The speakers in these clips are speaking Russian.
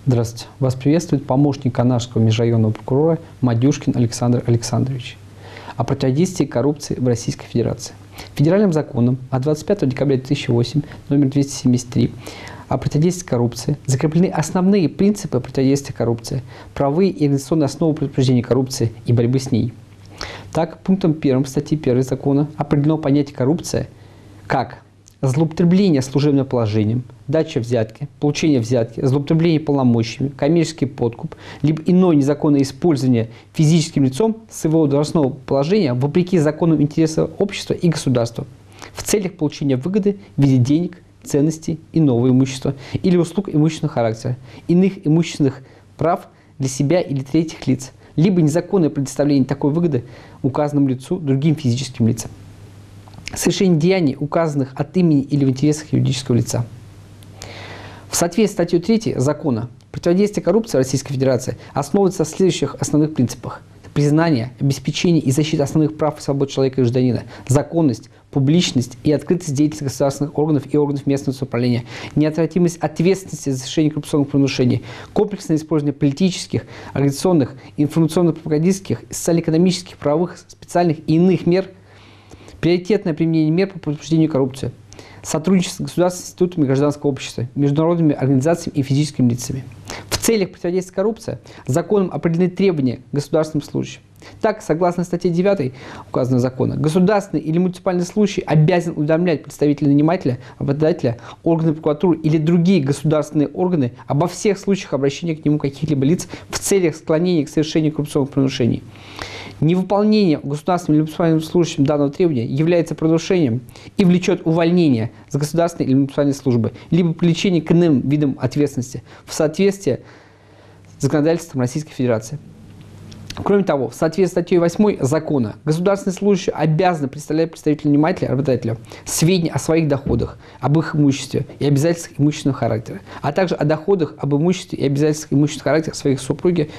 Здравствуйте. Вас приветствует помощник Канашского межрайонного прокурора Мадюшкин Александр Александрович. О противодействии коррупции в Российской Федерации. Федеральным законом от 25 декабря 2008 номер 273 о противодействии коррупции закреплены основные принципы противодействия коррупции, правовые и организационные основы предупреждения коррупции и борьбы с ней. Так, пунктом 1 статьи 1 закона определено понятие коррупция как злоупотребление служебным положением, дача взятки, получение взятки, злоупотребление полномочиями, коммерческий подкуп, либо иное незаконное использование физическим лицом своего должностного положения вопреки законам интересов общества и государства в целях получения выгоды в виде денег, ценностей, иного имущества или услуг имущественного характера, иных имущественных прав для себя или третьих лиц, либо незаконное предоставление такой выгоды указанному лицу другим физическим лицам. Совершение деяний, указанных от имени или в интересах юридического лица. В соответствии с статьей 3 закона противодействие коррупции в Российской Федерации основывается на следующих основных принципах: признание, обеспечение и защита основных прав и свобод человека и гражданина, законность, публичность и открытость деятельности государственных органов и органов местного самоуправления, неотвратимость ответственности за совершение коррупционных правонарушений, комплексное использование политических, организационных, информационно-пропагандистских, социально-экономических, правовых, специальных и иных мер, приоритетное применение мер по предупреждению коррупции, сотрудничество с государственными институтами гражданского общества, международными организациями и физическими лицами. В целях противодействия коррупции законом определены требования к государственным служащим. Так, согласно статье 9 указанного закона, государственный или муниципальный служащий обязан уведомлять представителя нанимателя, работодателя, органы прокуратуры или другие государственные органы обо всех случаях обращения к нему каких-либо лиц в целях склонения к совершению коррупционных правонарушений. Невыполнение государственным или муниципальным служащим данного требования является правонарушением и влечет увольнение с государственной или муниципальной службы, либо привлечение к иным видам ответственности в соответствии с законодательством Российской Федерации. Кроме того, в соответствии с статьей 8 закона, государственный служащий обязан представлять представителю нанимателя, работодателя сведения о своих доходах, об их имуществе и обязательствах имущественного характера, а также о доходах, об имуществе и обязательствах имущественного характера своих супруги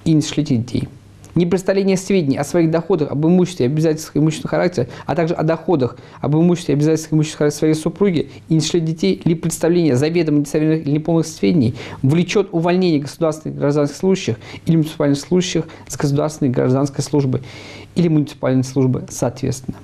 и несовершеннолетних детей. Непредставление сведений о своих доходах, об имуществе и обязательствах имущественного характера, а также о доходах, об имуществе и обязательствах имущественного характера своей супруги и несовершеннолетних детей, либо представление заведомо недостоверных или неполных сведений влечет увольнение государственных гражданских служащих или муниципальных служащих с государственной гражданской службы или муниципальной службы соответственно.